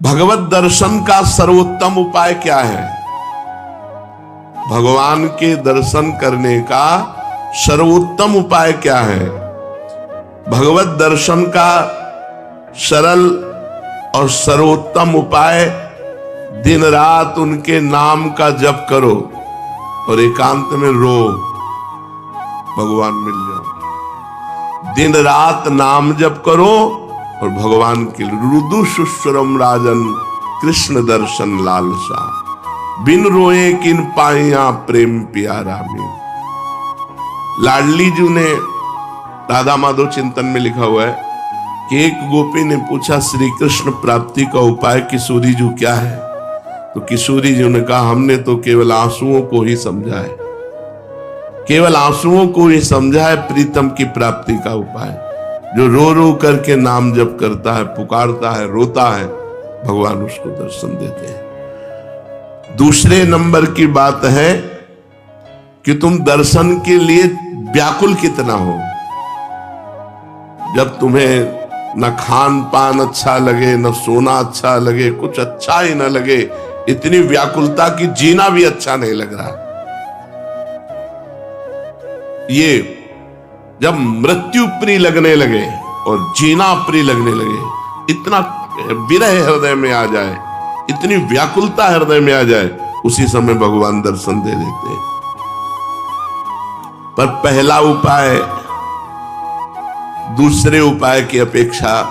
भगवत दर्शन का सर्वोत्तम उपाय क्या है? भगवान के दर्शन करने का सर्वोत्तम उपाय क्या है? भगवत दर्शन का सरल और सर्वोत्तम उपाय दिन रात उनके नाम का जप करो और एकांत में रो, भगवान मिल जाओ। दिन रात नाम जप करो और भगवान के रुदु सुश्रम राजन कृष्ण दर्शन लालसा, बिन रोए किन पाइया प्रेम प्यारा में। लाडली जी ने राधा माधव चिंतन में लिखा हुआ है कि एक गोपी ने पूछा श्री कृष्ण प्राप्ति का उपाय किशोरी जी क्या है? तो किशोरी जी ने कहा हमने तो केवल आंसुओं को ही समझा है, केवल आंसुओं को ही समझा है प्रीतम की प्राप्ति का उपाय। जो रो रो करके नाम जप करता है, पुकारता है, रोता है, भगवान उसको दर्शन देते हैं। दूसरे नंबर की बात है कि तुम दर्शन के लिए व्याकुल कितना हो। जब तुम्हें न खान पान अच्छा लगे, न सोना अच्छा लगे, कुछ अच्छा ही न लगे, इतनी व्याकुलता की जीना भी अच्छा नहीं लग रहा। ये जब मृत्यु प्रिय लगने लगे और जीना प्रिय लगने लगे, इतना विरह हृदय में आ जाए, इतनी व्याकुलता हृदय में आ जाए, उसी समय भगवान दर्शन दे देते हैं। पर पहला उपाय दूसरे उपाय की अपेक्षा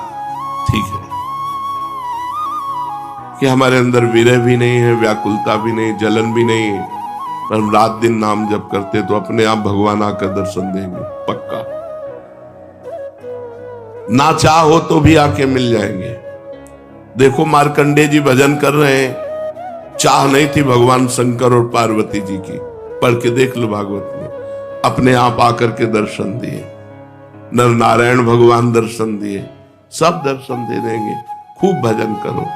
ठीक है कि हमारे अंदर विरह भी नहीं है, व्याकुलता भी नहीं, जलन भी नहीं है, पर हम रात दिन नाम जप करते तो अपने आप भगवान आकर दर्शन देंगे पक्का। ना चाहो तो भी आके मिल जाएंगे। देखो मार्कंडेय जी भजन कर रहे हैं, चाह नहीं थी भगवान शंकर और पार्वती जी की, पढ़ के देख लो भागवत में, अपने आप आकर के दर्शन दिए। नर नारायण भगवान दर्शन दिए, सब दर्शन दे देंगे। खूब भजन करो।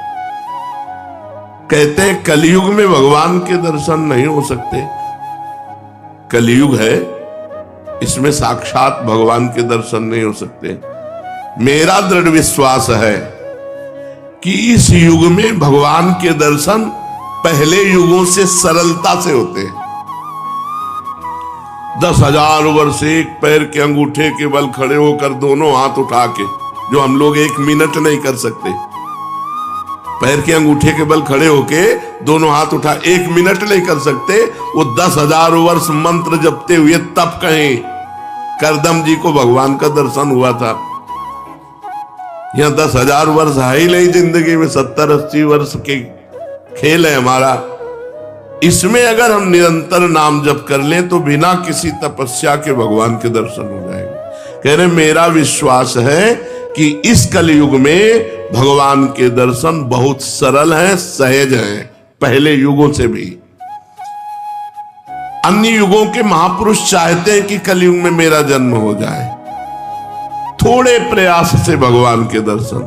कहते हैं कलयुग में भगवान के दर्शन नहीं हो सकते। कलयुग है, इसमें साक्षात भगवान के दर्शन नहीं हो सकते। मेरा दृढ़ विश्वास है कि इस युग में भगवान के दर्शन पहले युगों से सरलता से होते हैं। 10,000 वर्ष एक पैर के अंगूठे के बल खड़े होकर दोनों हाथ उठा के, जो हम लोग 1 मिनट नहीं कर सकते, पैर के अंगूठे के बल खड़े होके दोनों हाथ उठा 1 मिनट नहीं कर सकते, वो 10,000 वर्ष मंत्र जपते हुए तब कहें करदम जी को भगवान का दर्शन हुआ था। यहां 10,000 वर्ष है ही नहीं जिंदगी में, 70-80 वर्ष के खेल है हमारा। इसमें अगर हम निरंतर नाम जप कर लें तो बिना किसी तपस्या के भगवान के दर्शन हो जाएंगे। कह रहे मेरा विश्वास है कि इस कलयुग में भगवान के दर्शन बहुत सरल हैं, सहज हैं, पहले युगों से भी। अन्य युगों के महापुरुष चाहते हैं कि कलयुग में मेरा जन्म हो जाए, थोड़े प्रयास से भगवान के दर्शन,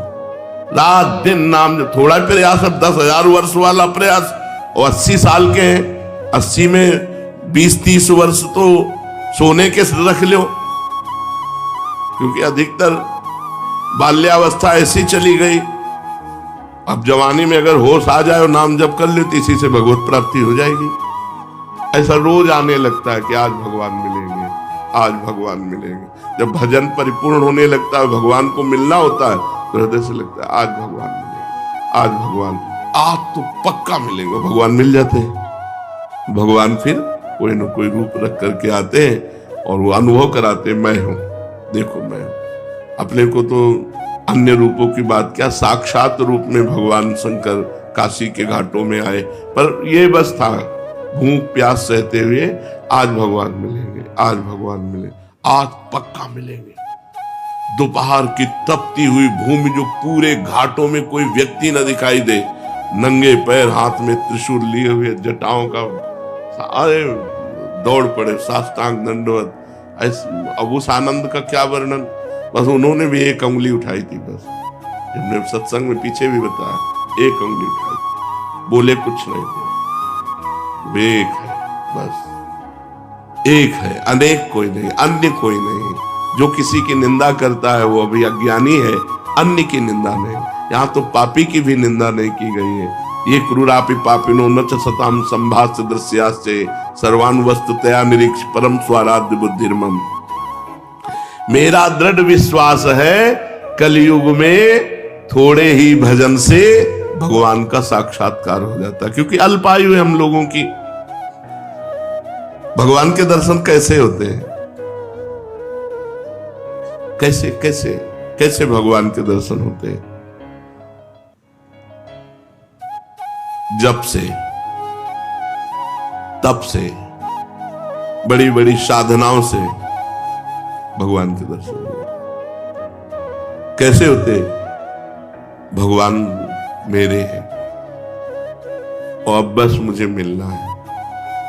रात दिन नाम, थोड़ा प्रयास, अब 10,000 वर्ष वाला प्रयास, और 80 साल के हैं, 80 में 20-30 वर्ष तो सोने के रख लो, क्योंकि अधिकतर बाल्यावस्था ऐसी चली गई। अब जवानी में अगर होश आ जाए और नाम जप कर ले तो इसी से भगवत प्राप्ति हो जाएगी। ऐसा रोज आने लगता है कि आज भगवान मिलेंगे, आज भगवान मिलेंगे। जब भजन परिपूर्ण होने लगता है, भगवान को मिलना होता है, तो हृदय से लगता है आज भगवान मिलेंगे, आज भगवान, आज तो पक्का मिलेंगे। भगवान मिल जाते हैं। भगवान फिर कोई न कोई रूप रख करके आते हैं और वो अनुभव कराते हैं, मैं हूं, देखो मैं हूं। अपने को तो अन्य रूपों की बात क्या, साक्षात रूप में भगवान शंकर काशी के घाटों में आए, पर ये बस था भूख प्यास सहते हुए, आज भगवान मिलेंगे, आज भगवान मिलेंगे, आज पक्का मिलेंगे। दोपहर की तपती हुई भूमि, जो पूरे घाटों में कोई व्यक्ति न दिखाई दे, नंगे पैर, हाथ में त्रिशूल लिए हुए, जटाओं का, अरे दौड़ पड़े, साष्टांग दंडवत। अब उस आनंद का क्या वर्णन, बस उन्होंने भी 1 उंगली उठाई थी, बस हमने सत्संग में पीछे भी बताया, 1 उंगली उठाई थी, बोले कुछ नहीं थे। एक है, बस एक है, अनेक कोई नहीं, अन्य कोई नहीं। जो किसी की निंदा करता है वो अभी अज्ञानी है, अन्य की निंदा नहीं। यहां तो पापी की भी निंदा नहीं की गई है। ये क्रूरापि पापिनो न च सताम संभाष्य दृश्यास्ते सर्वानुवस्तुतया निरीक्ष परम स्वाराध्य बुद्धिर्मम। मेरा दृढ़ विश्वास है कलयुग में थोड़े ही भजन से भगवान का साक्षात्कार हो जाता है, क्योंकि अल्पायु है हम लोगों की। भगवान के दर्शन कैसे होते हैं? कैसे कैसे कैसे भगवान के दर्शन होते हैं? जब से, तब से, बड़ी बड़ी साधनाओं से भगवान के दर्शन हुए। कैसे होते? भगवान मेरे हैं और अब बस मुझे मिलना है,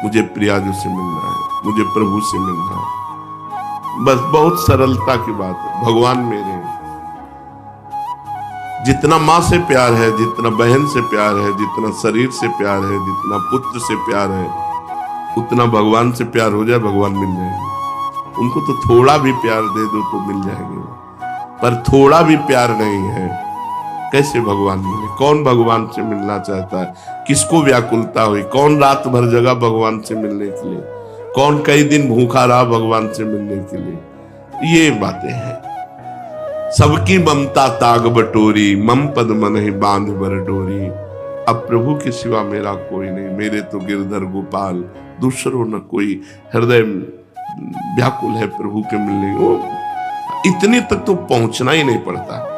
मुझे प्रियाजू से मिलना है, मुझे प्रभु से मिलना है। बस बहुत सरलता की बात है। भगवान मेरे हैं। जितना माँ से प्यार है, जितना बहन से प्यार है, जितना शरीर से प्यार है, जितना पुत्र से प्यार है, उतना भगवान से प्यार हो जाए, भगवान मिल जाएंगे। उनको तो थोड़ा भी प्यार दे दो तो मिल जाएंगे, पर थोड़ा भी प्यार नहीं है, कैसे भगवान मिले? कौन भगवान से मिलना चाहता है? किसको व्याकुलता हुई? कौन रात भर जगा भगवान से मिलने के लिए? कौन कई दिन भूखा रहा भगवान से मिलने के लिए? ये बातें हैं। सबकी ममता ताग बटोरी, मम पद मन ही बांध बर डोरी। अब प्रभु के सिवा मेरा कोई नहीं, मेरे तो गिरधर गोपाल, दूसरों न कोई। हृदय व्याकुल है प्रभु के मिलने को। इतने तक तो पहुंचना ही नहीं पड़ता,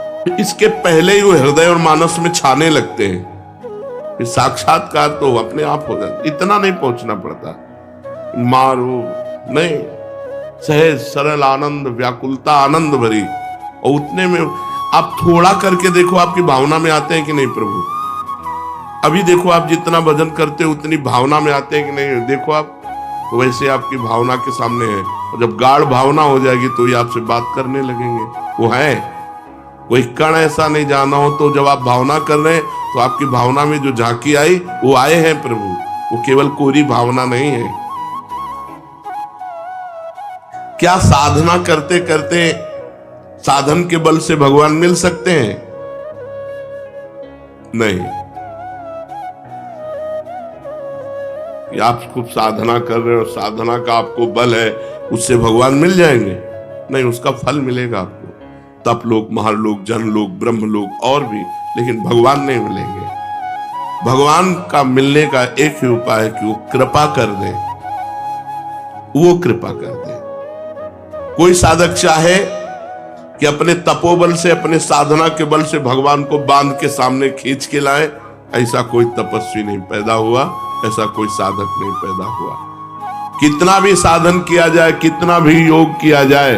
इसके पहले ही वो हृदय और मानस में छाने लगते हैं, फिर साक्षात्कार तो अपने आप हो जाता। इतना नहीं पहुंचना पड़ता, मारो नहीं, सहज सरल आनंद, व्याकुलता आनंद भरी। और उतने में आप थोड़ा करके देखो, आपकी भावना में आते हैं कि नहीं प्रभु? अभी देखो आप जितना भजन करते हो उतनी भावना में आते हैं कि नहीं? देखो आप तो वैसे आपकी भावना के सामने है। और जब गाढ़ भावना हो जाएगी तो ये आपसे बात करने लगेंगे। वो है, कोई कण ऐसा नहीं जाना हो तो जब आप भावना कर रहे हैं तो आपकी भावना में जो झांकी आई वो आए हैं प्रभु। वो केवल कोरी भावना नहीं है। क्या साधना करते करते साधन के बल से भगवान मिल सकते हैं? नहीं। आप खूब साधना कर रहे हो, साधना का आपको बल है, उससे भगवान मिल जाएंगे? नहीं, उसका फल मिलेगा आपको, तप लोक, महालोक, जनलोक, ब्रह्मलोक और भी, लेकिन भगवान नहीं मिलेंगे। भगवान का मिलने का एक ही उपाय है कि वो कृपा कर दे, वो कृपा कर दे। कोई साधक चाहे कि अपने तपोबल से, अपने साधना के बल से भगवान को बांध के सामने खींच के लाए, ऐसा कोई तपस्वी नहीं पैदा हुआ, ऐसा कोई साधक नहीं पैदा हुआ। कितना भी साधन किया जाए, कितना भी योग किया जाए,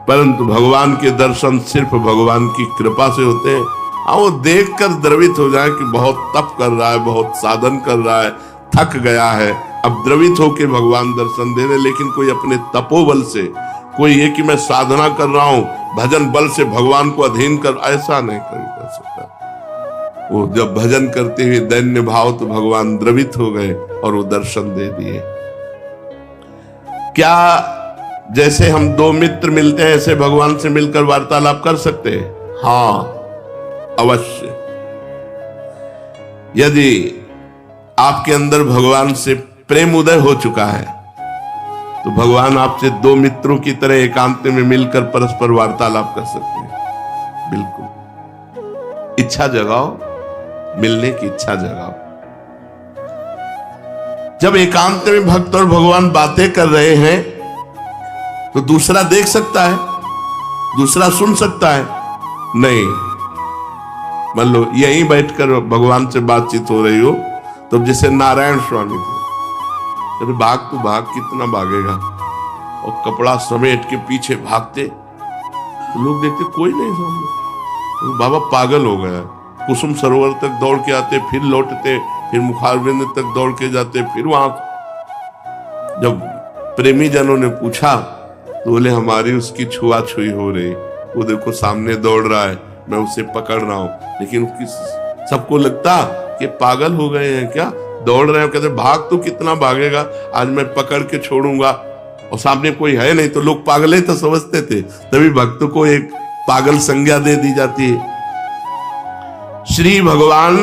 परंतु भगवान के दर्शन सिर्फ भगवान की कृपा से होते हैं। वो देखकर द्रवित हो जाए कि बहुत तप कर रहा है, बहुत साधन कर रहा है, थक गया है, अब द्रवित होकर भगवान दर्शन दे रहे। लेकिन कोई अपने तपोबल से, कोई ये कि मैं साधना कर रहा हूं, भजन बल से भगवान को अधीन कर, ऐसा नहीं कर सकता। वो जब भजन करते हुए दैन्य भाव तो भगवान द्रवित हो गए और वो दर्शन दे दिए। क्या जैसे हम दो मित्र मिलते हैं ऐसे भगवान से मिलकर वार्तालाप कर सकते हैं? हाँ, अवश्य। यदि आपके अंदर भगवान से प्रेम उदय हो चुका है तो भगवान आपसे दो मित्रों की तरह एकांत में मिलकर परस्पर वार्तालाप कर सकते हैं। बिल्कुल। इच्छा जगाओ, मिलने की इच्छा जगाओ। जब एकांत में भक्त और भगवान बातें कर रहे हैं तो दूसरा देख सकता है, दूसरा सुन सकता है? नहीं। मान लो यहीं बैठकर भगवान से बातचीत हो रही हो, तो जैसे नारायण स्वामी थे, अरे भाग तो भाग, कितना भागेगा, और कपड़ा समेट के पीछे भागते, तो लोग देखते कोई नहीं सामने, तो बाबा पागल हो गया। कुसुम सरोवर तक दौड़ के आते, फिर लौटते, फिर मुखारबिंद तक दौड़ के जाते, फिर वहां। जब प्रेमी जनों ने पूछा तो बोले हमारी उसकी छुआ छुई हो रही, वो देखो सामने दौड़ रहा है, मैं उसे पकड़ रहा हूं। लेकिन सबको लगता कि पागल हो गए हैं क्या, दौड़ रहे हैं। कहते भाग तो कितना भागेगा, आज मैं पकड़ के छोड़ूंगा, और सामने कोई है नहीं, तो लोग पागल तो समझते थे। तभी भक्त को एक पागल संज्ञा दे दी जाती है। श्री भगवान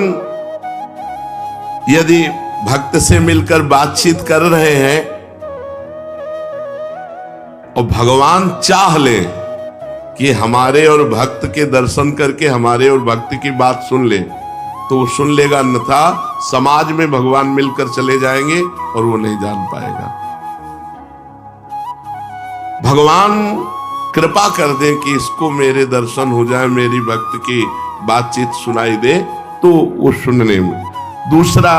यदि भक्त से मिलकर बातचीत कर रहे हैं और भगवान चाह ले कि हमारे और भक्त के दर्शन करके हमारे और भक्त की बात सुन ले, तो वो सुन लेगा, अन्यथा समाज में भगवान मिलकर चले जाएंगे और वो नहीं जान पाएगा। भगवान कृपा कर दे कि इसको मेरे दर्शन हो जाए, मेरी भक्त की बातचीत सुनाई दे, तो वो सुनने में दूसरा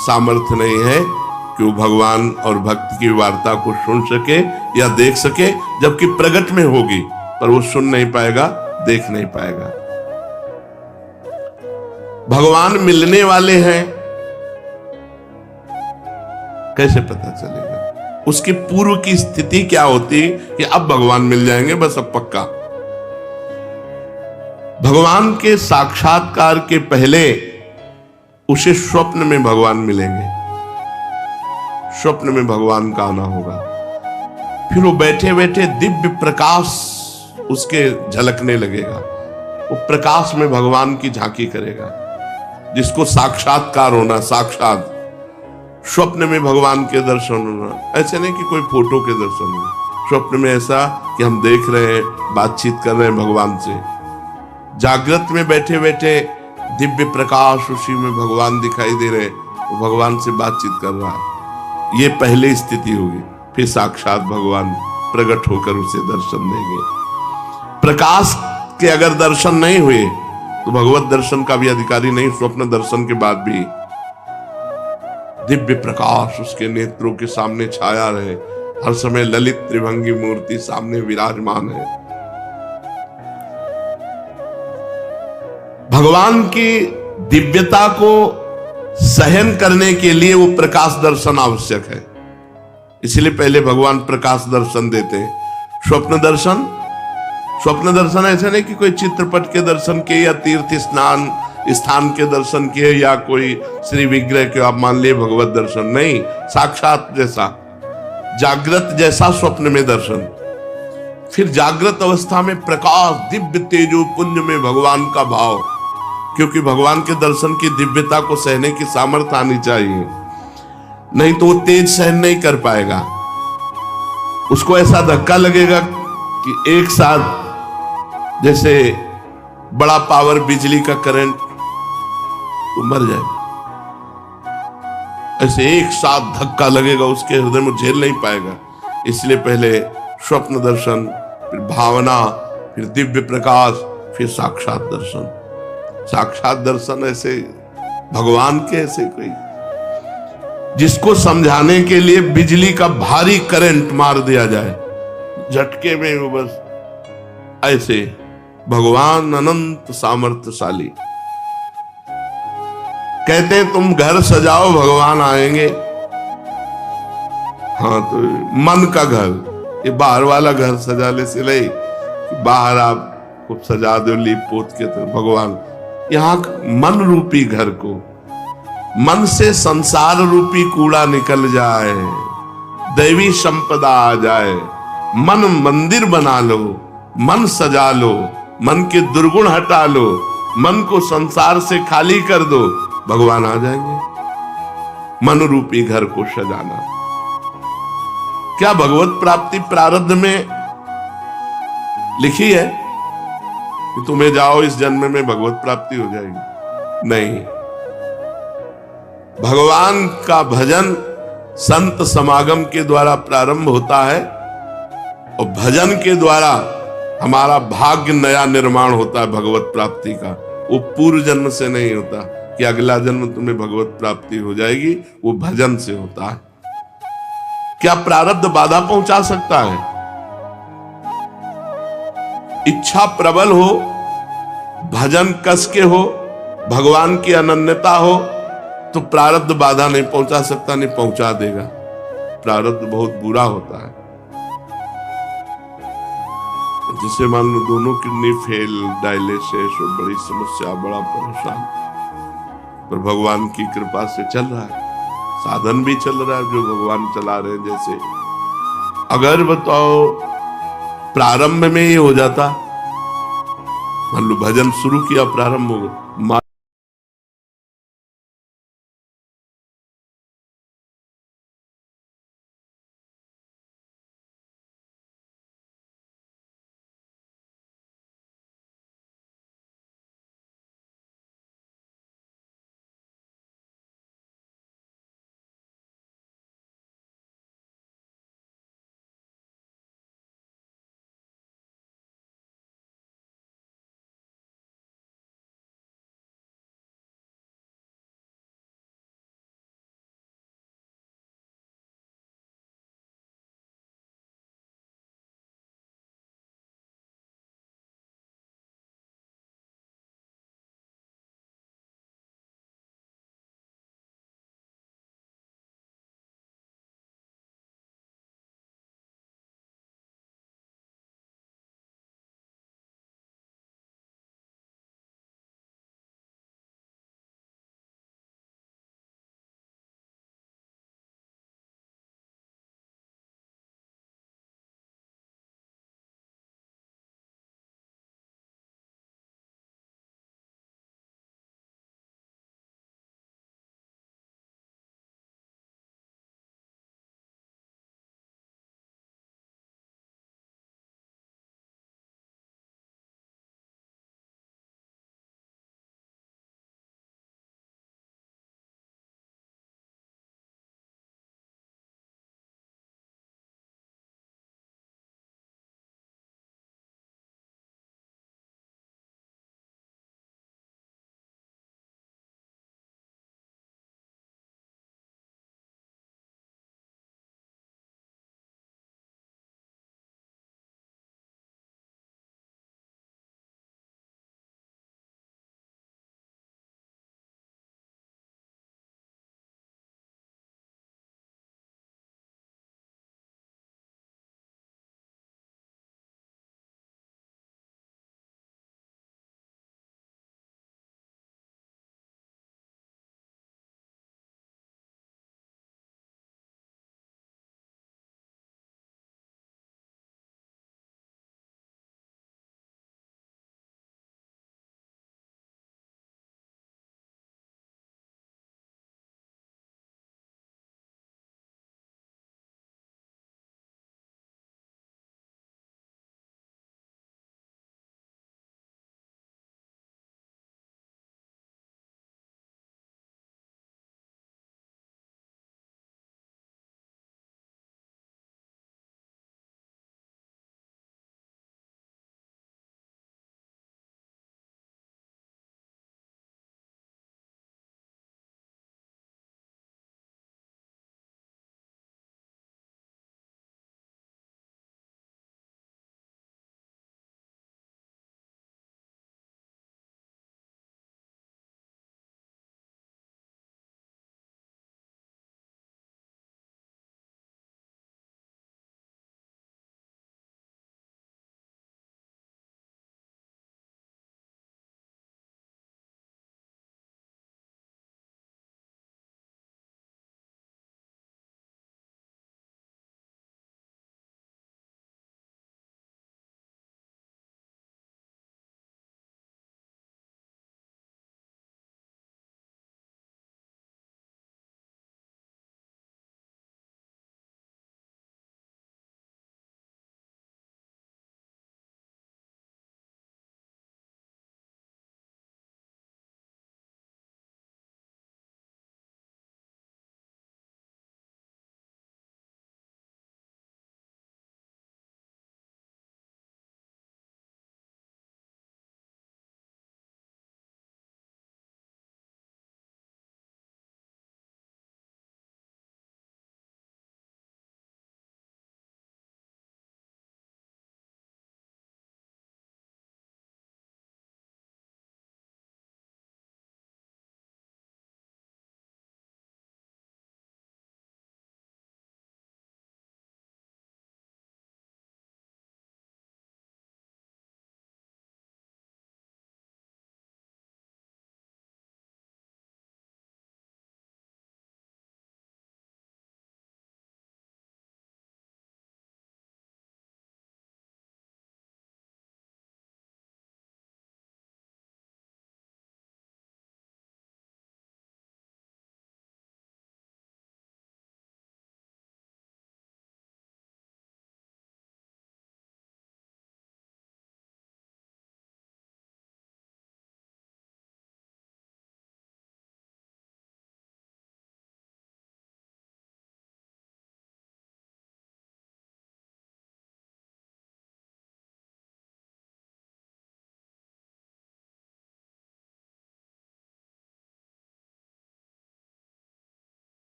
सामर्थ्य नहीं है कि वो भगवान और भक्त की वार्ता को सुन सके या देख सके, जबकि प्रकट में होगी पर वो सुन नहीं पाएगा, देख नहीं पाएगा। भगवान मिलने वाले हैं, कैसे पता चलेगा? उसकी पूर्व की स्थिति क्या होती कि अब भगवान मिल जाएंगे, बस अब पक्का। भगवान के साक्षात्कार के पहले उसे स्वप्न में भगवान मिलेंगे, स्वप्न में भगवान का आना होगा। फिर वो बैठे बैठे दिव्य प्रकाश उसके झलकने लगेगा, वो प्रकाश में भगवान की झांकी करेगा, जिसको साक्षात्कार होना, साक्षात स्वप्न में भगवान के दर्शन होना। ऐसे नहीं कि कोई फोटो के दर्शन हो, स्वप्न में ऐसा कि हम देख रहे हैं, बातचीत कर रहे हैं भगवान से। जागृत में बैठे बैठे दिव्य प्रकाश उसी में भगवान दिखाई दे रहे, वो भगवान से बातचीत कर रहा है। ये पहले स्थिति होगी, फिर साक्षात भगवान प्रकट होकर उसे दर्शन देंगे। प्रकाश के अगर दर्शन नहीं हुए तो भगवत दर्शन का भी अधिकारी नहीं। स्वप्न दर्शन के बाद भी दिव्य प्रकाश उसके नेत्रों के सामने छाया रहे, हर समय ललित त्रिभंगी मूर्ति सामने विराजमान है। भगवान की दिव्यता को सहन करने के लिए वो प्रकाश दर्शन आवश्यक है, इसलिए पहले भगवान प्रकाश दर्शन देते हैं। स्वप्न दर्शन, स्वप्न दर्शन ऐसा नहीं कि कोई चित्रपट के दर्शन किए या तीर्थ स्नान स्थान के दर्शन किए या कोई श्री विग्रह के आप मान लिए भगवत दर्शन, नहीं, साक्षात जैसा, जागृत जैसा स्वप्न में दर्शन। फिर जागृत अवस्था में प्रकाश, दिव्य तेजो पुंज में भगवान का भाव, क्योंकि भगवान के दर्शन की दिव्यता को सहने की सामर्थ्य आनी चाहिए, नहीं तो वो तेज सहन नहीं कर पाएगा। उसको ऐसा धक्का लगेगा कि एक साथ जैसे बड़ा पावर बिजली का करंट, तो मर जाए। ऐसे एक साथ धक्का लगेगा उसके हृदय में, झेल नहीं पाएगा। इसलिए पहले स्वप्न दर्शन, फिर भावना, फिर दिव्य प्रकाश, फिर साक्षात दर्शन। साक्षात दर्शन ऐसे भगवान के ऐसे कोई जिसको समझाने के लिए बिजली का भारी करंट मार दिया जाए, झटके में वो बस ऐसे। भगवान अनंत सामर्थ्यशाली। कहते हैं तुम घर सजाओ भगवान आएंगे। हाँ, तो मन का घर, ये बाहर वाला घर सजा ले सिले, बाहर आप खूब सजा दो लीप पोत के, तो भगवान यहाँ मन रूपी घर को, मन से संसार रूपी कूड़ा निकल जाए, दैवी संपदा आ जाए, मन मंदिर बना लो, मन सजा लो, मन के दुर्गुण हटा लो, मन को संसार से खाली कर दो, भगवान आ जाएंगे। मन रूपी घर को सजाना। क्या भगवत प्राप्ति प्रारब्ध में लिखी है कि तुम्हें जाओ इस जन्म में भगवत प्राप्ति हो जाएगी? नहीं। भगवान का भजन संत समागम के द्वारा प्रारंभ होता है और भजन के द्वारा हमारा भाग्य नया निर्माण होता है भगवत प्राप्ति का। वो पूर्व जन्म से नहीं होता कि अगला जन्म तुम्हें भगवत प्राप्ति हो जाएगी, वो भजन से होता है। क्या प्रारब्ध बाधा पहुंचा सकता है? इच्छा प्रबल हो, भजन कस के हो, भगवान की अनन्यता हो, तो प्रारब्ध बाधा नहीं पहुंचा सकता, नहीं पहुंचा देगा। प्रारब्ध बहुत बुरा होता है। जिसे मान लो दोनों किडनी फेल, डायलिसिस, बड़ी समस्या, बड़ा परेशान, पर भगवान की कृपा से चल रहा है, साधन भी चल रहा है जो भगवान चला रहे हैं। जैसे अगर बताओ प्रारंभ में ये हो जाता मान लो भजन शुरू किया, प्रारंभ हो गया।